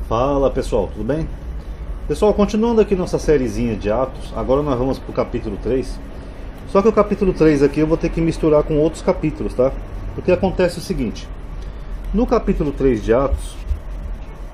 Fala pessoal, tudo bem? Pessoal, continuando aqui nossa sériezinha de Atos, agora nós vamos para o capítulo 3. Só que o capítulo 3 aqui eu vou ter que misturar com outros capítulos, tá? Porque acontece o seguinte: no capítulo 3 de Atos,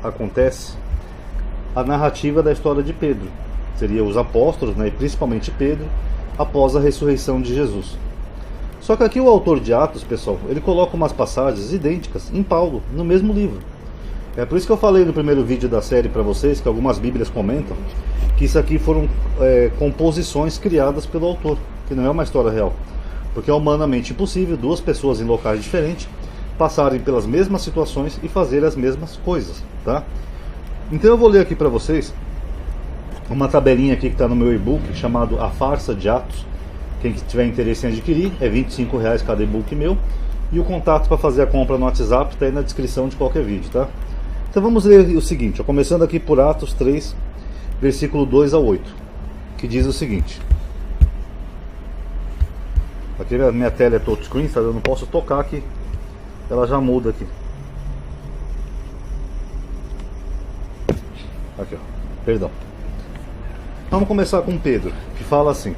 acontece a narrativa da história de Pedro. Seria os apóstolos, né, e principalmente Pedro, após a ressurreição de Jesus. Só que aqui o autor de Atos, pessoal, ele coloca umas passagens idênticas em Paulo, no mesmo livro. É por isso que eu falei no primeiro vídeo da série para vocês, que algumas bíblias comentam, que isso aqui foram composições criadas pelo autor, que não é uma história real. Porque é humanamente impossível duas pessoas em locais diferentes passarem pelas mesmas situações e fazer as mesmas coisas, tá? Então eu vou ler aqui para vocês uma tabelinha aqui que está no meu e-book, chamado A Farsa de Atos. Quem tiver interesse em adquirir, é R$25 cada e-book meu. E o contato para fazer a compra no WhatsApp está aí na descrição de qualquer vídeo, tá? Então vamos ler o seguinte, começando aqui por Atos 3, versículo 2 a 8, que diz o seguinte. Aqui a minha tela é touchscreen, sabe? Eu não posso tocar aqui, ela já muda aqui. Aqui, ó, perdão. Vamos começar com Pedro, que fala assim: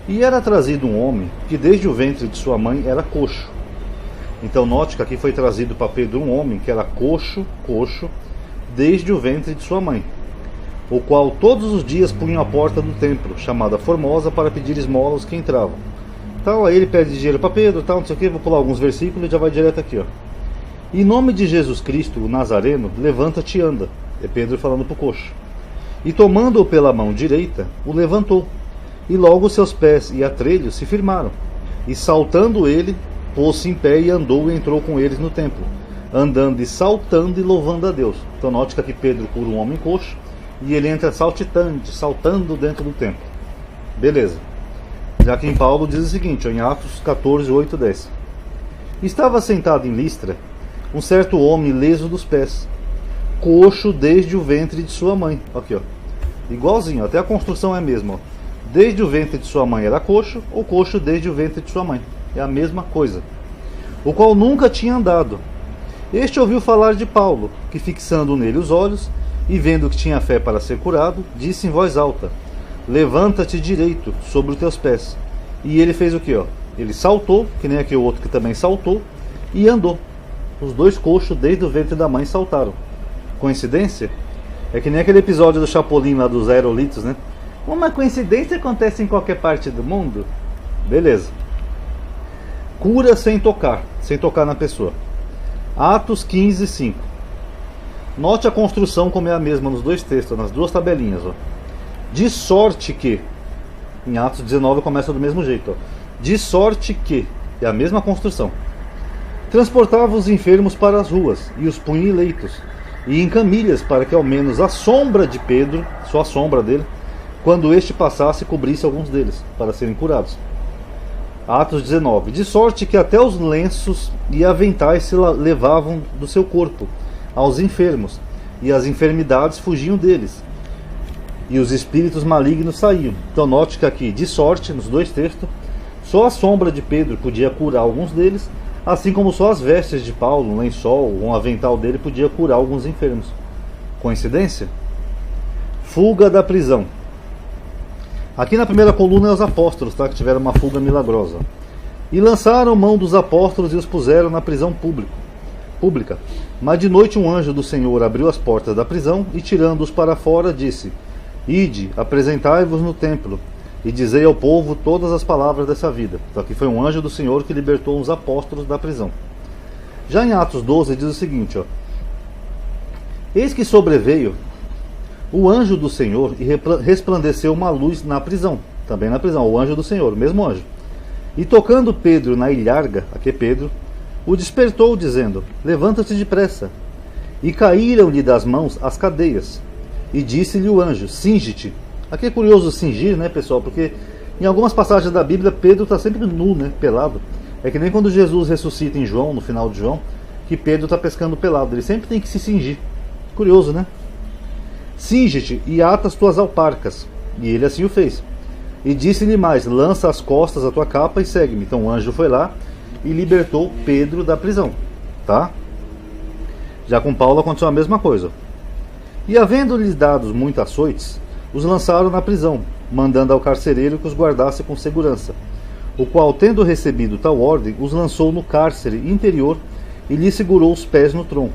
E era trazido um homem que desde o ventre de sua mãe era coxo. Então note que aqui foi trazido para Pedro um homem que era coxo, desde o ventre de sua mãe, o qual todos os dias punha a porta do templo, chamada Formosa, para pedir esmola aos que entravam. Então aí ele pede dinheiro para Pedro, tal, não sei o que, vou pular alguns versículos e já vai direto aqui, ó. Em nome de Jesus Cristo, o Nazareno, levanta-te e anda. É Pedro falando para o coxo. E tomando-o pela mão direita, o levantou. E logo seus pés e atrelhos se firmaram. E saltando ele, pôs-se em pé e andou e entrou com eles no templo, andando e saltando e louvando a Deus. Então note que aqui Pedro cura um homem coxo e ele entra saltando dentro do templo. Beleza. Já que em Paulo diz o seguinte, em Atos 14, 8 e 10. Estava sentado em Listra um certo homem leso dos pés, coxo desde o ventre de sua mãe. Aqui, ó. Igualzinho, até a construção é a mesma, ó. Desde o ventre de sua mãe era coxo, ou coxo desde o ventre de sua mãe. É a mesma coisa. O qual nunca tinha andado. Este ouviu falar de Paulo, que fixando nele os olhos, e vendo que tinha fé para ser curado, disse em voz alta: Levanta-te direito sobre os teus pés. E ele fez o que? Ele saltou, que nem aquele outro que também saltou, e andou. Os dois coxos desde o ventre da mãe saltaram. Coincidência? É que nem aquele episódio do Chapolin lá dos aerolitos, né? Uma coincidência acontece em qualquer parte do mundo. Beleza. Cura sem tocar na pessoa. Atos 15, 5. Note a construção como é a mesma nos dois textos, nas duas tabelinhas, ó. De sorte que, em Atos 19 começa do mesmo jeito, ó. De sorte que, é a mesma construção. Transportava os enfermos para as ruas e os punha em leitos e em camilhas, para que ao menos a sombra de Pedro, só a sombra dele, quando este passasse, cobrisse alguns deles, para serem curados. Atos 19. De sorte que até os lenços e aventais se levavam do seu corpo aos enfermos, e as enfermidades fugiam deles, e os espíritos malignos saíam. Então note que aqui, de sorte, nos dois textos, só a sombra de Pedro podia curar alguns deles, assim como só as vestes de Paulo, um lençol, um avental dele podia curar alguns enfermos. Coincidência? Fuga da prisão. Aqui na primeira coluna é os apóstolos, tá? Que tiveram uma fuga milagrosa. E lançaram mão dos apóstolos e os puseram na prisão pública. Mas de noite um anjo do Senhor abriu as portas da prisão e, tirando-os para fora, disse: Ide, apresentai-vos no templo e dizei ao povo todas as palavras dessa vida. Então aqui foi um anjo do Senhor que libertou os apóstolos da prisão. Já em Atos 12 diz o seguinte, ó: Eis que sobreveio o anjo do Senhor e resplandeceu uma luz na prisão. Também na prisão, o anjo do Senhor, o mesmo anjo. E tocando Pedro na ilharga, aqui é Pedro, o despertou dizendo: Levanta-te depressa. E caíram-lhe das mãos as cadeias. E disse-lhe o anjo: Cinge-te. Aqui é curioso cingir, né, pessoal? Porque em algumas passagens da Bíblia Pedro está sempre nu, né, pelado. É que nem quando Jesus ressuscita em João, no final de João, que Pedro está pescando pelado. Ele sempre tem que se cingir. Curioso, né? Cinge-te e ata as tuas alparcas. E ele assim o fez. E disse-lhe mais: lança as costas a tua capa e segue-me. Então o anjo foi lá e libertou Pedro da prisão, tá? Já com Paulo aconteceu a mesma coisa. E havendo-lhes dados muitos açoites, os lançaram na prisão, mandando ao carcereiro que os guardasse com segurança, o qual, tendo recebido tal ordem, os lançou no cárcere interior e lhe segurou os pés no tronco.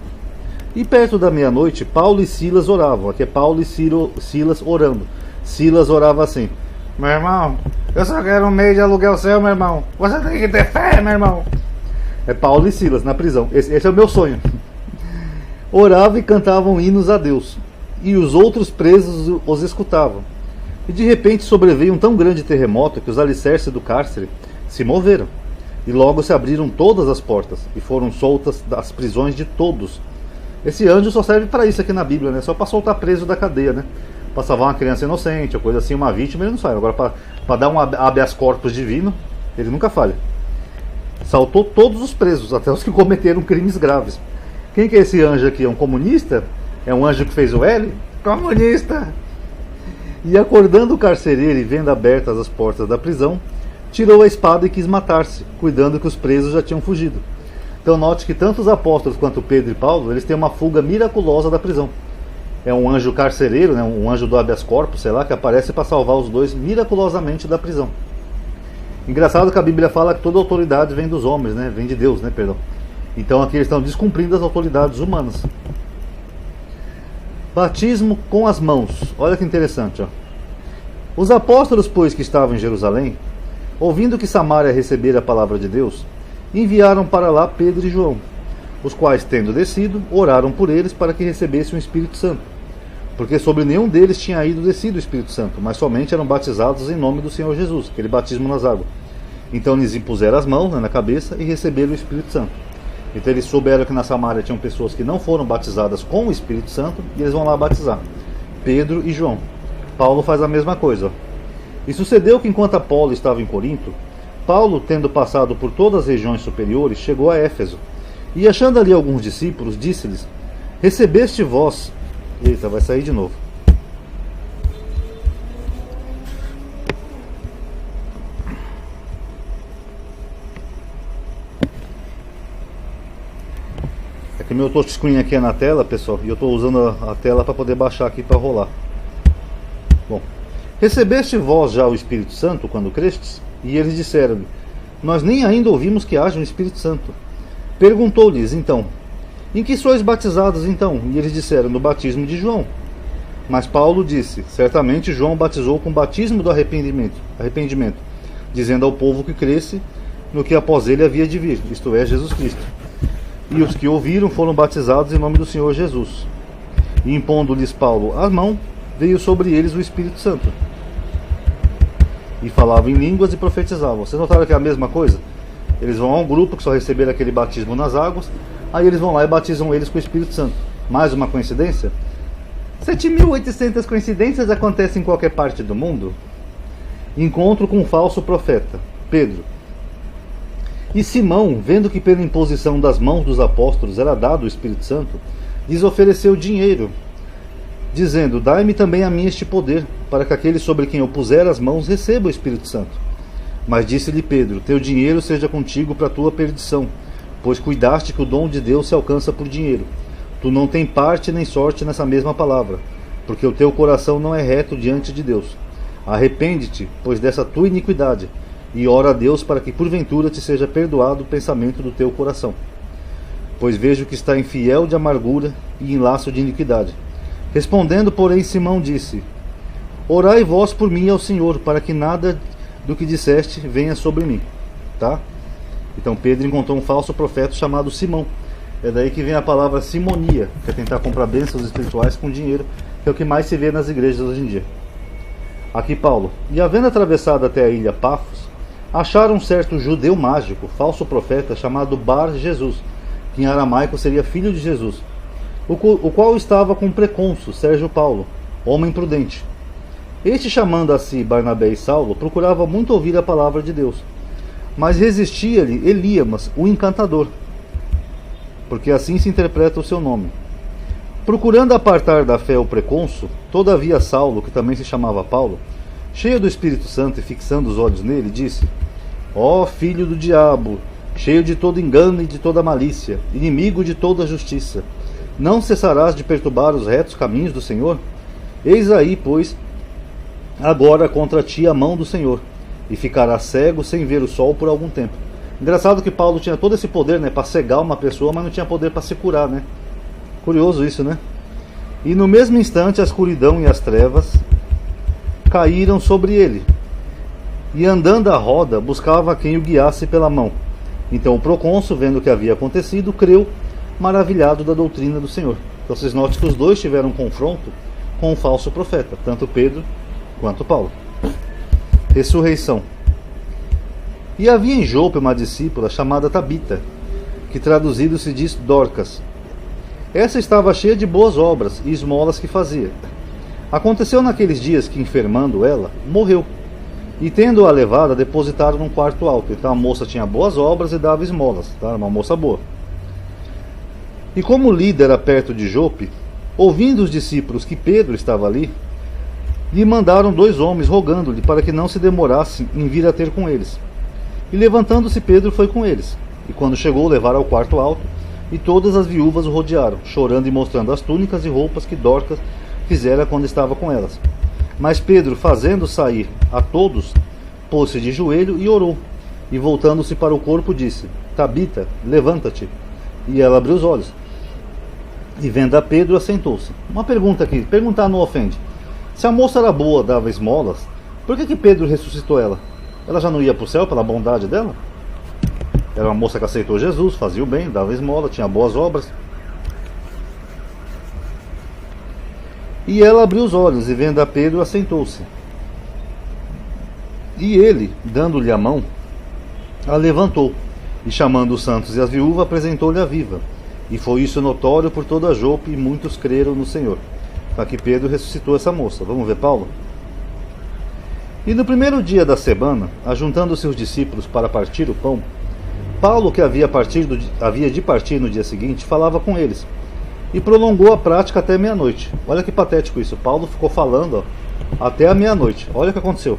E perto da meia-noite, Paulo e Silas oravam. Aqui é Paulo e Silas orando. Silas orava assim: meu irmão, eu só quero um mês de aluguel seu, meu irmão. Você tem que ter fé, meu irmão. É Paulo e Silas na prisão. Esse é o meu sonho. Orava e cantavam hinos a Deus, e os outros presos os escutavam. E de repente sobreveio um tão grande terremoto que os alicerces do cárcere se moveram, e logo se abriram todas as portas, e foram soltas das prisões de todos. Esse anjo só serve para isso aqui na Bíblia, né? Só para soltar preso da cadeia, né? Para salvar uma criança inocente, ou coisa assim, uma vítima, ele não sai. Agora, para dar um habeas corpus divino, ele nunca falha. Saltou todos os presos, até os que cometeram crimes graves. Quem que é esse anjo aqui? É um comunista? É um anjo que fez o L? Comunista! E acordando o carcereiro e vendo abertas as portas da prisão, tirou a espada e quis matar-se, cuidando que os presos já tinham fugido. Então note que tanto os apóstolos quanto Pedro e Paulo, eles têm uma fuga miraculosa da prisão. É um anjo carcereiro, né, um anjo do habeas corpus, sei lá, que aparece para salvar os dois miraculosamente da prisão. Engraçado que a Bíblia fala que toda autoridade vem dos homens, né, vem de Deus, né, perdão. Então aqui eles estão descumprindo as autoridades humanas. Batismo com as mãos. Olha que interessante, ó. Os apóstolos, pois, que estavam em Jerusalém, ouvindo que Samaria recebera a palavra de Deus, enviaram para lá Pedro e João, os quais, tendo descido, oraram por eles para que recebessem o Espírito Santo, porque sobre nenhum deles tinha descido o Espírito Santo, mas somente eram batizados em nome do Senhor Jesus, aquele batismo nas águas. Então lhes impuseram as mãos, né, na cabeça e receberam o Espírito Santo. Então eles souberam que na Samaria tinham pessoas que não foram batizadas com o Espírito Santo, e eles vão lá batizar Pedro e João. Paulo faz a mesma coisa. E sucedeu que enquanto Apolo estava em Corinto, Paulo, tendo passado por todas as regiões superiores, chegou a Éfeso, e achando ali alguns discípulos, disse-lhes: recebeste vós... Eita, vai sair de novo. É que meu touchscreen aqui é na tela, pessoal, e eu estou usando a tela para poder baixar aqui para rolar. Bom, recebeste vós já o Espírito Santo quando crestes? E eles disseram-lhe: nós nem ainda ouvimos que haja um Espírito Santo. Perguntou-lhes então: em que sois batizados então? E eles disseram: no batismo de João. Mas Paulo disse: certamente João batizou com o batismo do arrependimento, dizendo ao povo que cresce no que após ele havia de vir, isto é, Jesus Cristo. E os que ouviram foram batizados em nome do Senhor Jesus. E impondo-lhes Paulo a mão, veio sobre eles o Espírito Santo. E falavam em línguas e profetizavam. Vocês notaram que é a mesma coisa? Eles vão a um grupo que só receberam aquele batismo nas águas, aí eles vão lá e batizam eles com o Espírito Santo. Mais uma coincidência? 7.800 coincidências acontecem em qualquer parte do mundo. Encontro com um falso profeta, Pedro. E Simão, vendo que pela imposição das mãos dos apóstolos era dado o Espírito Santo, lhes ofereceu dinheiro, dizendo: dai-me também a mim este poder, para que aquele sobre quem eu puser as mãos receba o Espírito Santo. Mas disse-lhe Pedro: teu dinheiro seja contigo para a tua perdição, pois cuidaste que o dom de Deus se alcança por dinheiro. Tu não tens parte nem sorte nessa mesma palavra, porque o teu coração não é reto diante de Deus. Arrepende-te, pois, dessa tua iniquidade, e ora a Deus para que porventura te seja perdoado o pensamento do teu coração. Pois vejo que está infiel de amargura e em laço de iniquidade. Respondendo, porém, Simão disse: orai vós por mim ao Senhor, para que nada do que disseste venha sobre mim. Tá? Então Pedro encontrou um falso profeta chamado Simão. É daí que vem a palavra simonia, que é tentar comprar bênçãos espirituais com dinheiro, que é o que mais se vê nas igrejas hoje em dia. Aqui Paulo: e havendo atravessado até a ilha Pafos, acharam um certo judeu mágico, falso profeta, chamado Bar Jesus, que em aramaico seria filho de Jesus, o qual estava com o precônsul Sérgio Paulo, homem prudente. Este, chamando a si Barnabé e Saulo, procurava muito ouvir a palavra de Deus, mas resistia-lhe Eliamas, o encantador, porque assim se interpreta o seu nome. Procurando apartar da fé o precônsul, todavia Saulo, que também se chamava Paulo, cheio do Espírito Santo e fixando os olhos nele, disse: ó filho do diabo, cheio de todo engano e de toda malícia, inimigo de toda justiça, Não cessarás de perturbar os retos caminhos do Senhor? Eis aí, pois, agora contra ti a mão do Senhor, e ficarás cego sem ver o sol por algum tempo. Engraçado que Paulo tinha todo esse poder, né, para cegar uma pessoa, mas não tinha poder para se curar, né? Curioso isso, né? E no mesmo instante a escuridão e as trevas caíram sobre ele, e andando à roda buscava quem o guiasse pela mão. Então o procônsul, vendo o que havia acontecido, creu, maravilhado da doutrina do Senhor. Então vocês notem que os dois tiveram um confronto com um falso profeta, tanto Pedro quanto Paulo. Ressurreição. E havia em Jope uma discípula chamada Tabita, que traduzido se diz Dorcas. Essa estava cheia de boas obras e esmolas que fazia. Aconteceu naqueles dias que, enfermando ela, morreu. E tendo-a levada, depositaram num quarto alto. Então a moça tinha boas obras e dava esmolas, tá? Uma moça boa. E como Lida era perto de Jope, ouvindo os discípulos que Pedro estava ali, lhe mandaram 2 homens rogando-lhe para que não se demorasse em vir a ter com eles. E levantando-se Pedro foi com eles. E quando chegou, levaram ao quarto alto, e todas as viúvas o rodearam, chorando e mostrando as túnicas e roupas que Dorcas fizera quando estava com elas. Mas Pedro, fazendo sair a todos, pôs-se de joelho e orou. E voltando-se para o corpo, disse: Tabita, levanta-te. E ela abriu os olhos. E vendo a Pedro, assentou-se. Uma pergunta aqui, perguntar não ofende. Se a moça era boa, dava esmolas, por que Pedro ressuscitou ela? Ela já não ia para o céu pela bondade dela? Era uma moça que aceitou Jesus, fazia o bem, dava esmola, tinha boas obras. E ela abriu os olhos, e vendo a Pedro, assentou-se. E ele, dando-lhe a mão, a levantou, e chamando os santos e as viúvas, apresentou-lhe a viva. E foi isso notório por toda a Jope, e muitos creram no Senhor. Então aqui Pedro ressuscitou essa moça. Vamos ver Paulo? E no primeiro dia da semana, ajuntando-se os discípulos para partir o pão, Paulo, que havia de partir no dia seguinte, falava com eles, e prolongou a prática até meia-noite. Olha que patético isso. Paulo ficou falando até a meia-noite. Olha o que aconteceu.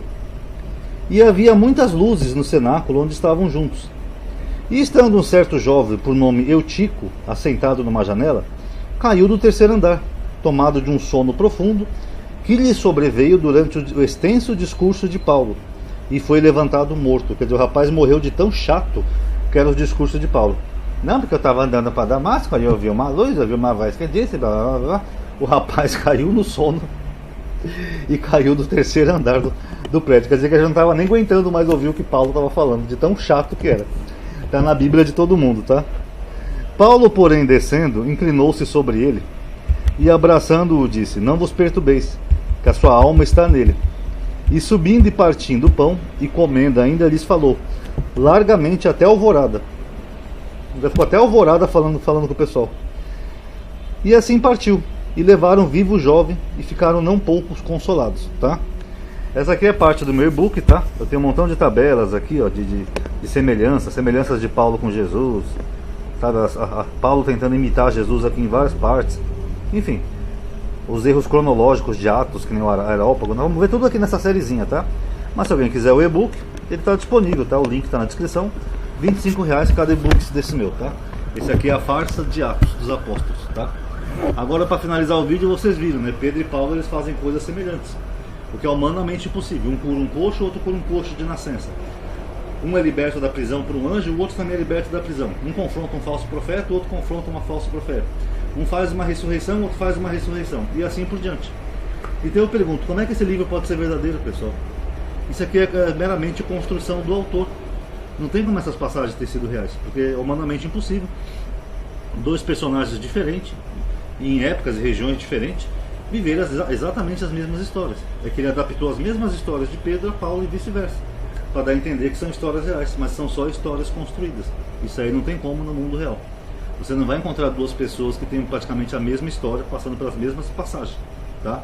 E havia muitas luzes no cenáculo onde estavam juntos. E estando um certo jovem, por nome Eutico, assentado numa janela, caiu do 3º andar, tomado de um sono profundo, que lhe sobreveio durante o extenso discurso de Paulo, e foi levantado morto. Quer dizer, o rapaz morreu de tão chato que era o discurso de Paulo. Não, porque eu estava andando para Damasco, aí eu vi uma luz, eu vi uma voz que disse, blá, blá, blá. O rapaz caiu no sono e caiu do 3º andar do prédio. Quer dizer que ele já não estava nem aguentando mais ouvir o que Paulo estava falando, de tão chato que era. Está na Bíblia de todo mundo, tá? Paulo, porém, descendo, inclinou-se sobre ele e, abraçando-o, disse: Não vos perturbeis, que a sua alma está nele. E subindo e partindo o pão e comendo, ainda lhes falou largamente até a alvorada. Já ficou até a alvorada falando com o pessoal. E assim partiu, e levaram vivo o jovem, e ficaram não poucos consolados, tá? Essa aqui é parte do meu e-book, tá? Eu tenho um montão de tabelas aqui, ó, de semelhanças de Paulo com Jesus, sabe? Paulo tentando imitar Jesus aqui em várias partes. Enfim, os erros cronológicos de Atos, que nem o Areópago. Nós vamos ver tudo aqui nessa sériezinha, tá? Mas se alguém quiser o e-book, ele está disponível, tá? O link está na descrição. R$25 cada e-book desse meu, tá? Esse aqui é a farsa de Atos dos Apóstolos, tá? Agora, para finalizar o vídeo, vocês viram, né? Pedro e Paulo, eles fazem coisas semelhantes, o que é humanamente impossível. Um cura um coxo, outro cura um coxo de nascença. Um é liberto da prisão por um anjo, o outro também é liberto da prisão. Um confronta um falso profeta, o outro confronta uma falsa profeta. Um faz uma ressurreição, o outro faz uma ressurreição. E assim por diante. Então eu pergunto, como é que esse livro pode ser verdadeiro, pessoal? Isso aqui é meramente construção do autor. Não tem como essas passagens ter sido reais, porque é humanamente impossível. 2 personagens diferentes, em épocas e regiões diferentes, viveram exatamente as mesmas histórias. É que ele adaptou as mesmas histórias de Pedro a Paulo e vice-versa, para dar a entender que são histórias reais, mas são só histórias construídas. Isso aí não tem como no mundo real. Você não vai encontrar 2 pessoas que têm praticamente a mesma história, passando pelas mesmas passagens, tá?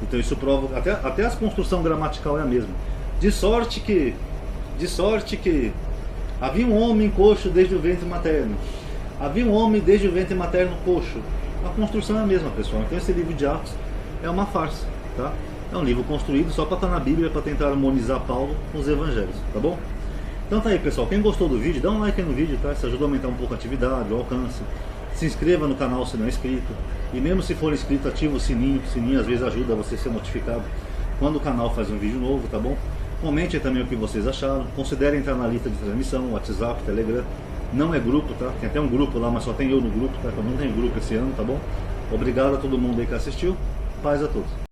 Então isso prova, até a construção gramatical é a mesma. De sorte que havia um homem coxo desde o ventre materno. Havia um homem desde o ventre materno coxo. A construção é a mesma, pessoal. Então esse livro de Atos é uma farsa, tá? É um livro construído só para estar na Bíblia, para tentar harmonizar Paulo com os evangelhos, tá bom? Então tá aí, pessoal. Quem gostou do vídeo, dá um like aí no vídeo, tá? Isso ajuda a aumentar um pouco a atividade, o alcance. Se inscreva no canal se não é inscrito. E mesmo se for inscrito, ativa o sininho. O sininho às vezes ajuda você a ser notificado quando o canal faz um vídeo novo, tá bom? Comentem também o que vocês acharam. Considerem entrar na lista de transmissão, WhatsApp, Telegram. Não é grupo, tá? Tem até um grupo lá, mas só tem eu no grupo, tá? Eu não tenho grupo esse ano, tá bom? Obrigado a todo mundo aí que assistiu. Paz a todos.